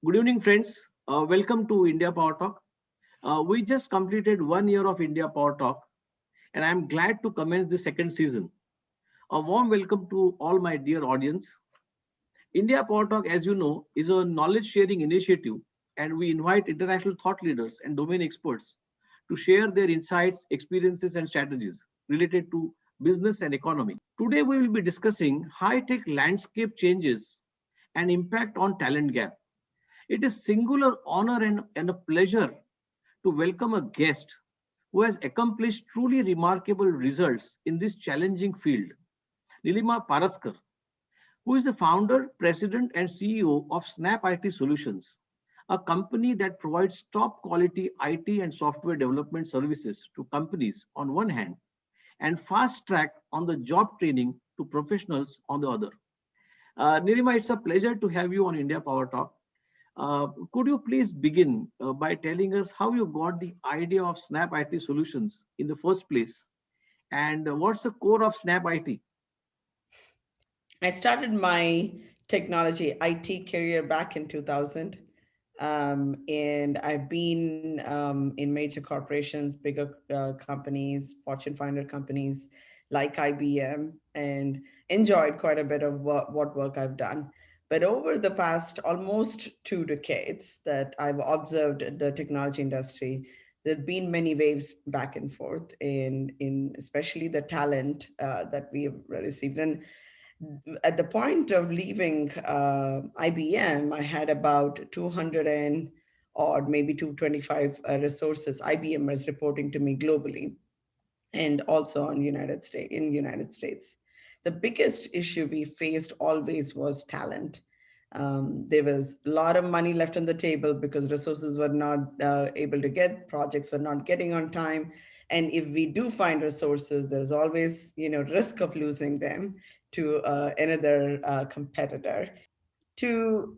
Good evening, friends. Welcome to India Power Talk. We just completed 1 year of India Power Talk, and I'm glad to commence the second season. A warm welcome to all my dear audience. India Power Talk, as you know, is a knowledge sharing initiative, and we invite international thought leaders and domain experts to share their insights, experiences, and strategies related to business and economy. Today, we will be discussing high tech landscape changes and impact on talent gap. It is singular honor and a pleasure to welcome a guest who has accomplished truly remarkable results in this challenging field, Neelima Parasker, who is the founder, president, and CEO of SnapIT Solutions, a company that provides top quality IT and software development services to companies on one hand and fast track on the job training to professionals on the other. Neelima, it's a pleasure to have you on India Power Talk. Could you please begin by telling us how you got the idea of Snap IT Solutions in the first place, and what's the core of Snap IT? I started my technology IT career back in 2000. And I've been in major corporations, bigger companies, Fortune 500 companies like IBM, and enjoyed quite a bit of what work I've done. But over the past almost 2 decades that I've observed the technology industry, there have been many waves back and forth in especially the talent that we have received. And at the point of leaving IBM, I had about 200 and or maybe 225 resources, IBMers reporting to me globally and also in United States. The biggest issue we faced always was talent. There was a lot of money left on the table because resources were not able to get, projects were not getting on time. And if we do find resources, there's always, risk of losing them to another competitor. To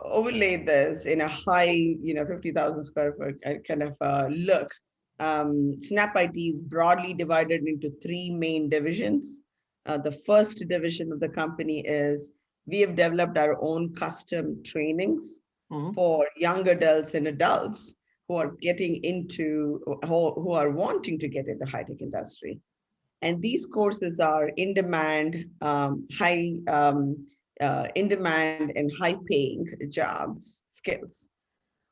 overlay this in a high 50,000 square foot kind of look, SnapIT is broadly divided into three main divisions. The first division of the company is we have developed our own custom trainings Mhm. for young adults and adults who are getting into who are wanting to get into high tech industry. And these courses are in demand, in demand and high paying jobs skills.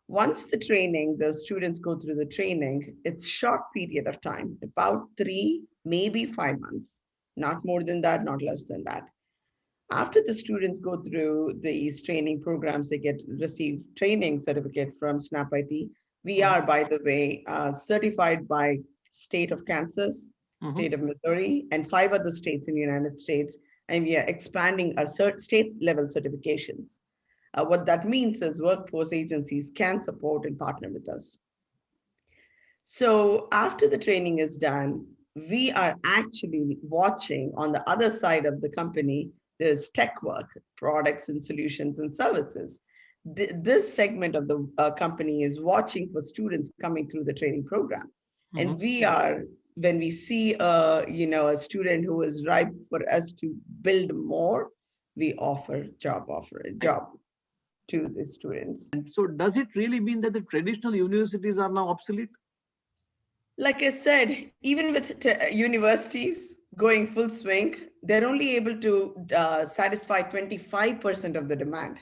Once the students go through the training, it's short period of time, about 3, maybe 5 months, not more than that, not less than that. After the students go through these training programs, they get receive training certificate from SnapIT. We Mhm. are, by the way, certified by state of Kansas, Mhm. state of Missouri, and 5 other states in the United States. And we are expanding our state level certifications. What that means is workforce agencies can support and partner with us. So after the training is done, we are actually watching on the other side of the company, there's tech work, products and solutions and services. This segment of the company is watching for students coming through the training program. And Mhm. we are, when we see a student who is ripe for us to build more, we offer a job to the students. And so, does it really mean that the traditional universities are now obsolete? Like I said, even with universities going full swing, they're only able to satisfy 25% of the demand.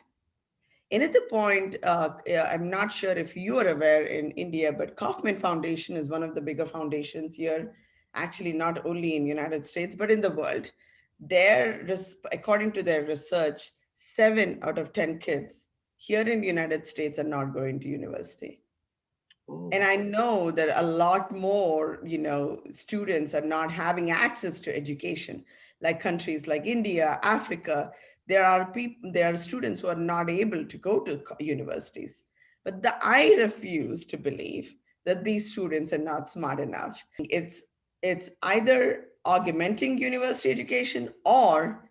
Another point, I'm not sure if you are aware in India, but Kaufman Foundation is one of the bigger foundations here, actually not only in United States, but in the world. According to their research, 7 out of 10 kids here in the United States are not going to university. And Oh. I know that a lot more students are not having access to education, like countries like India, Africa. There are students who are not able to go to universities. But I refuse to believe that these students are not smart enough. It's either augmenting university education or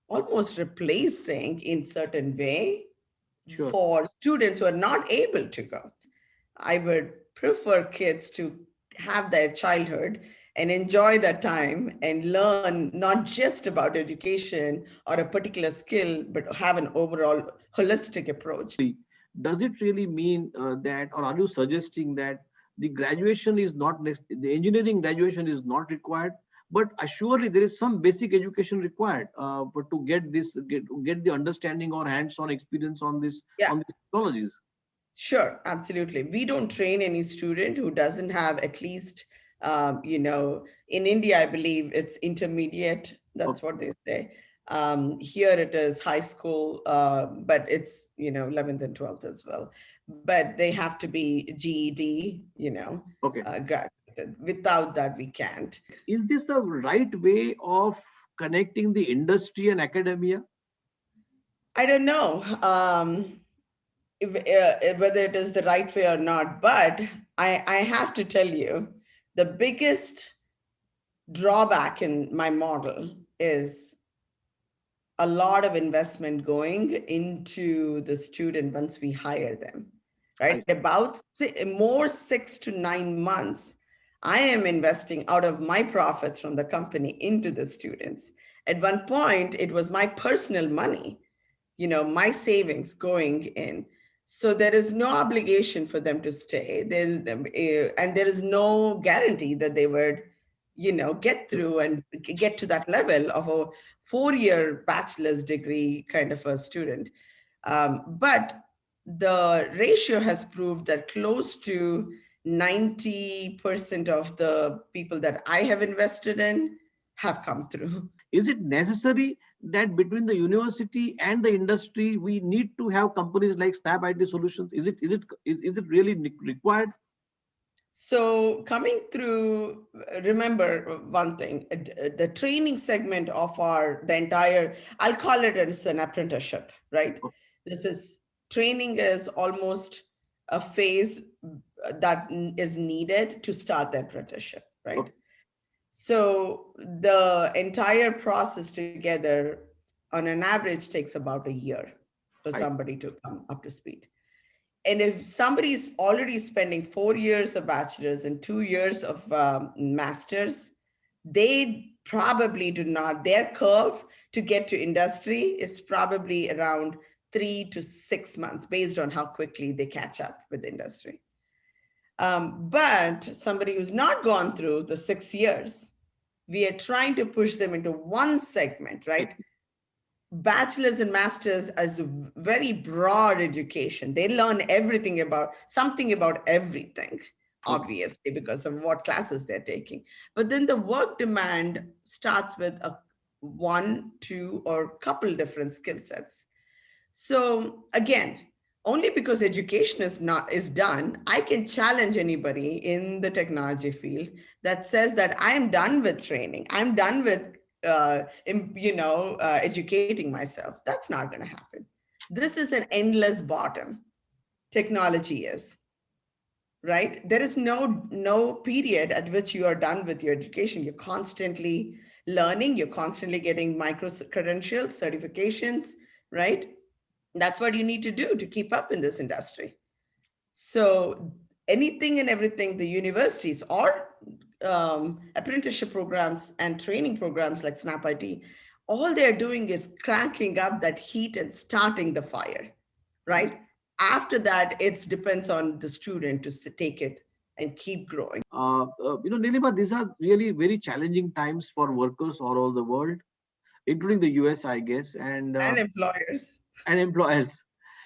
almost replacing in certain way Sure. for students who are not able to go. I would prefer kids to have their childhood and enjoy that time and learn not just about education or a particular skill, but have an overall holistic approach. Does it really mean that, or are you suggesting that the graduation is not the engineering graduation is not required, but surely there is some basic education required but to get the understanding or hands-on experience Yeah, on these technologies? sure, absolutely. We don't train any student who doesn't have at least, in India, I believe it's intermediate. That's Okay. what they say. Here it is high school, but it's, 11th and 12th as well. But they have to be GED, Okay. graduated. Without that, we can't. Is this the right way of connecting the industry and academia? I don't know. Whether it is the right way or not, but I have to tell you, the biggest drawback in my model is a lot of investment going into the student once we hire them, right? I About more 6 to 9 months, I am investing out of my profits from the company into the students. At one point, it was my personal money, my savings going in. So there is no obligation for them to stay. And there is no guarantee that they would, get through and get to that level of a 4 year bachelor's degree kind of a student. But the ratio has proved that close to 90% of the people that I have invested in have come through. Is it necessary that between the university and the industry we need to have companies like SnapIT Solutions? Is it really required? So coming through, remember one thing, the training segment of the entire, I'll call it as an apprenticeship, right? This is training is almost a phase that is needed to start the apprenticeship, right? Okay. So the entire process together on an average takes about a year for I somebody to come up to speed. And if somebody is already spending 4 years of bachelor's and 2 years of master's, they probably do not, their curve to get to industry is probably around 3 to 6 months based on how quickly they catch up with the industry. But somebody who's not gone through the 6 years, we are trying to push them into one segment, right? Bachelor's and master's as a very broad education. They learn everything about something about everything, okay. obviously, because of what classes they're taking. But then the work demand starts with a one, two, or couple different skill sets. So again, only because education is done, I can challenge anybody in the technology field that says that I am done with training. I'm done with educating myself. That's not going to happen. This is an endless bottom. Technology is right. There is no period at which you are done with your education. You're constantly learning. You're constantly getting micro credentials, certifications, right? That's what you need to do to keep up in this industry. So anything and everything the universities or apprenticeship programs and training programs like SnapIT, all they're doing is cranking up that heat and starting the fire, right? After that, it depends on the student to take it and keep growing. Neelima, these are really very challenging times for workers all over the world, including the US, I guess, And employers. and employers.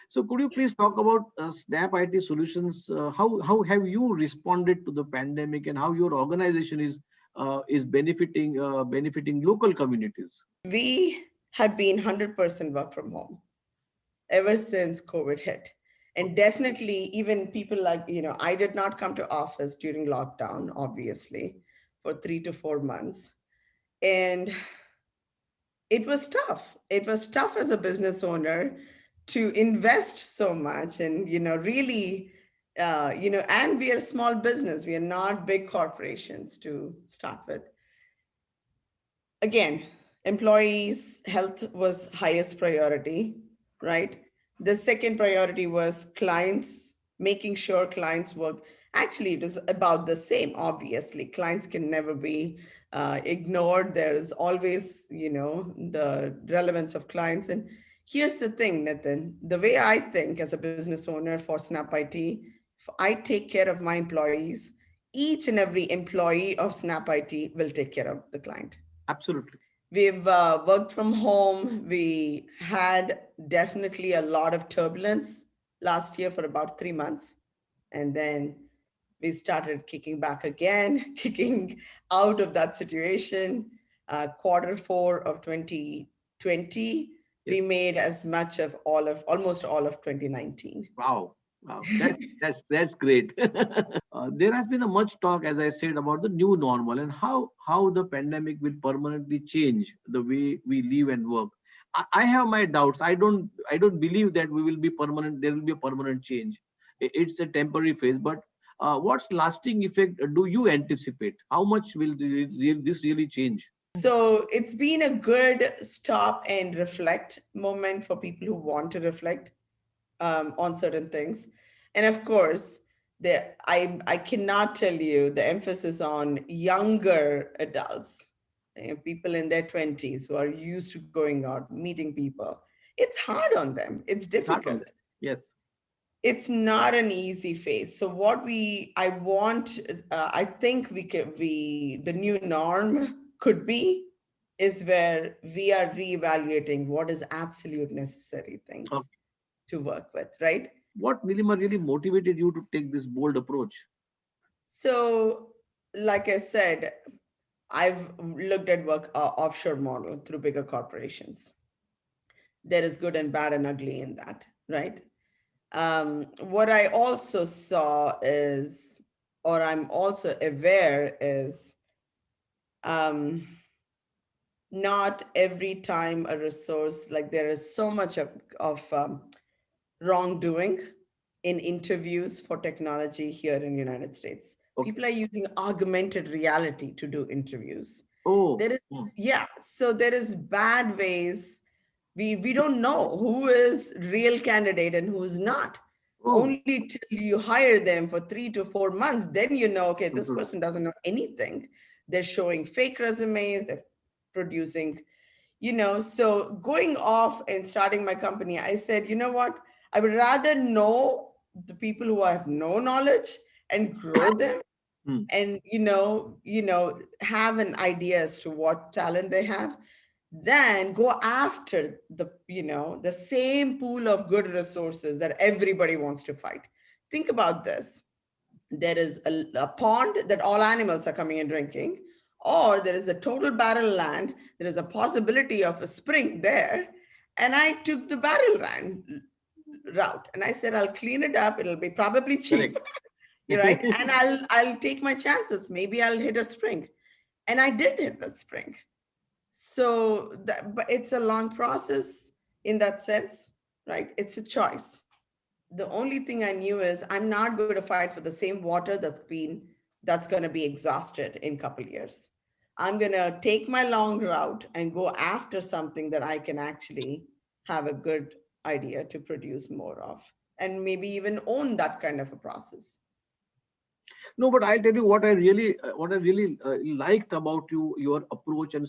So, could you please talk about Snap IT Solutions? How have you responded to the pandemic, and how your organization is benefiting local communities? We have been 100% work from home ever since COVID hit. And definitely, even people like, I did not come to office during lockdown, obviously, for 3 to 4 months. And it was tough. It was tough as a business owner to invest so much and, really, and we are a small business. We are not big corporations to start with. Again, employees' health was highest priority, right? The second priority was clients, making sure clients work. Actually, it is about the same. Obviously, clients can never be ignored. There is always, the relevance of clients. And here's the thing, Nitin, the way I think as a business owner for SnapIT, if I take care of my employees, each and every employee of SnapIT will take care of the client. Absolutely. We've worked from home. We had definitely a lot of turbulence last year for about 3 months. And then we started kicking back again, kicking out of that situation. Quarter 4 of 2020, we Yes. made as much of almost all of 2019. Wow. Wow. That's great. There has been a much talk, as I said, about the new normal and how the pandemic will permanently change the way we live and work. I have my doubts. I don't believe that we will be permanent. There will be a permanent change. It's a temporary phase. But what's lasting effect do you anticipate? How much will this really change? So it's been a good stop and reflect moment for people who want to reflect on certain things. And of course, I cannot tell you the emphasis on younger adults, people in their 20s who are used to going out, meeting people. It's hard on them. It's Start on difficult. that. Yes. It's not an easy phase. So what I want, I think the new norm could be is where we are reevaluating what is absolute necessary things to work with, right? What, Nilima, really motivated you to take this bold approach? So, like I said, I've looked at work offshore model through bigger corporations. There is good and bad and ugly in that, right? What I also saw is, or I'm also aware is, um, not every time a resource, like there is so much of wrongdoing in interviews for technology here in the United States. Okay. People are using augmented reality to do interviews. Oh. There is, Oh. yeah, so there is bad ways. We don't know who is real candidate and who is not. Oh. Only till you hire them for 3 to 4 months, then you know, okay, this Absolutely. person doesn't know anything. They're showing fake resumes, they're producing, so going off and starting my company, I said, you know what? I would rather know the people who have no knowledge and grow them Hmm. and have an idea as to what talent they have, then go after the same pool of good resources that everybody wants to fight. Think about this. There is a pond that all animals are coming and drinking, or there is a total barren land. There is a possibility of a spring there, and I took the barrel land route, and I said, I'll clean it up. It'll be probably cheap. Correct. You're right, and I'll take my chances. Maybe I'll hit a spring, and I did hit the spring. So but it's a long process in that sense, right? It's a choice. The only thing I knew is I'm not going to fight for the same water that's going to be exhausted in a couple years. I'm going to take my long route and go after something that I can actually have a good idea to produce more of, and maybe even own that kind of a process. No, but I'll tell you what I really liked about your approach and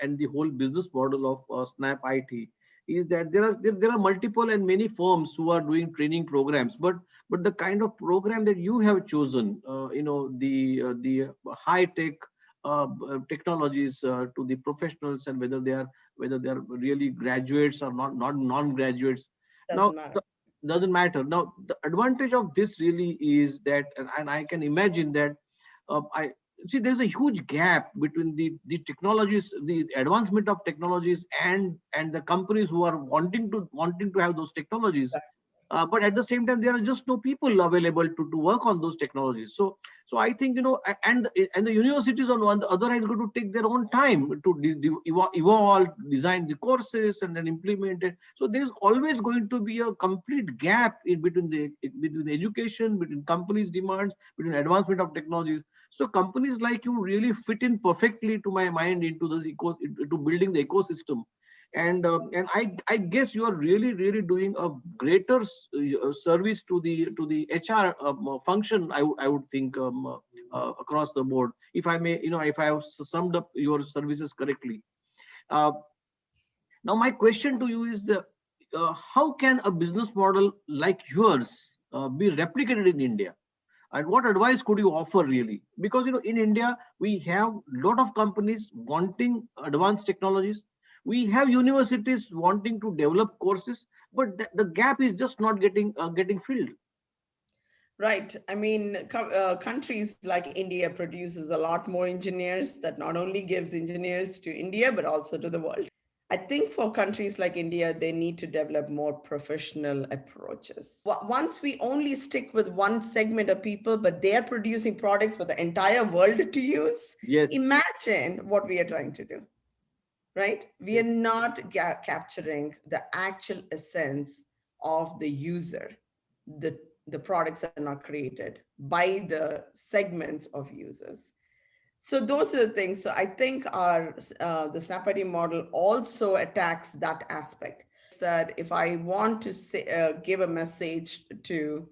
and the whole business model of Snap IT is that there are multiple and many firms who are doing training programs, but the kind of program that you have chosen, the high tech technologies to the professionals, and whether they are really graduates or not non-graduates. Now, Doesn't matter. doesn't matter. Now, the advantage of this really is that, and I can imagine that, I see there's a huge gap between the technologies, the advancement of technologies, and the companies who are wanting to have those technologies. But at the same time, there are just no people available to work on those technologies. So I think, and the universities on the other hand, going to take their own time to evolve, design the courses, and then implement it. So there's always going to be a complete gap between the education, between companies' demands, between advancement of technologies. So companies like you really fit in perfectly, to my mind, into building the ecosystem. And I guess you are really doing a greater service to the HR function. I would think across the board, if I may, if I have summed up your services correctly. Uh, Now, my question to you is how can a business model like yours be replicated in India? And what advice could you offer really? Because in India we have a lot of companies wanting advanced technologies. We have universities wanting to develop courses, but the gap is just not getting filled. Right. I mean, countries like India produces a lot more engineers that not only gives engineers to India, but also to the world. I think for countries like India, they need to develop more professional approaches. Once we only stick with one segment of people, but they are producing products for the entire world to use, Yes. imagine what we are trying to do, right? We Yes. are not capturing the actual essence of the user. The, the products are not created by the segments of users. So those are the things. So I think our the SnapIT model also attacks that aspect. That if I want to say, give a message to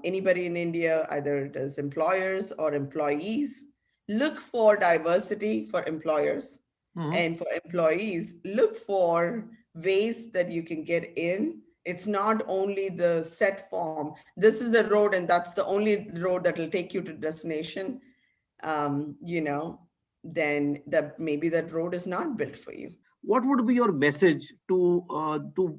anybody in India, either it is employers or employees, look for diversity for employers, Mhm. and for employees, look for ways that you can get in. It's not only the set form. This is a road, and that's the only road that will take you to destination. You know, then that maybe that road is not built for you. What would be your message to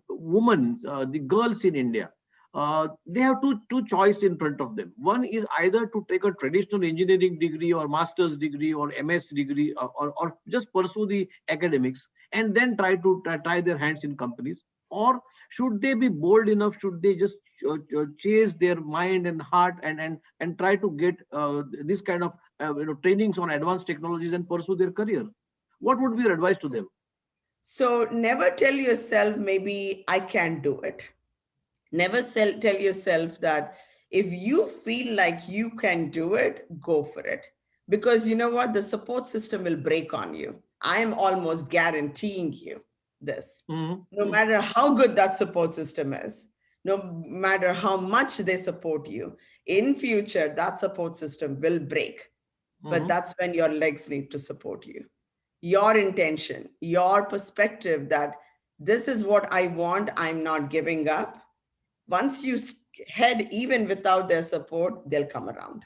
women, the girls in India? They have two choice in front of them. One is either to take a traditional engineering degree or master's degree or MS degree, or just pursue the academics and then try their hands in companies. Or should they be bold enough? Should they just chase their mind and heart and try to get this kind of trainings on advanced technologies and pursue their career? What would be your advice to them? So never tell yourself, maybe I can't do it. Never tell yourself that if you feel like you can do it, go for it. Because you know what? The support system will break on you. I am almost guaranteeing you this. No Mhm. matter how good that support system is, no matter how much they support you, in future, that support system will break. But Mhm. that's when your legs need to support you. Your intention, your perspective that this is what I want, I'm not giving up. Once you head, even without their support, they'll come around.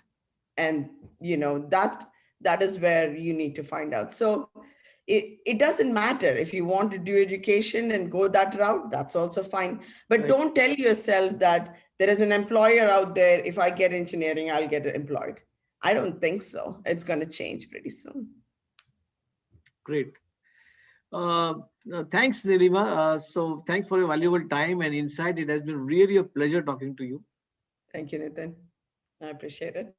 And that is where you need to find out. So it doesn't matter if you want to do education and go that route, that's also fine. But Right. don't tell yourself that there is an employer out there, if I get engineering, I'll get employed. I don't think so. It's going to change pretty soon. Great. Uh, Thanks, Neelima. So thanks for your valuable time and insight. It has been really a pleasure talking to you. Thank you, Nitin. I appreciate it.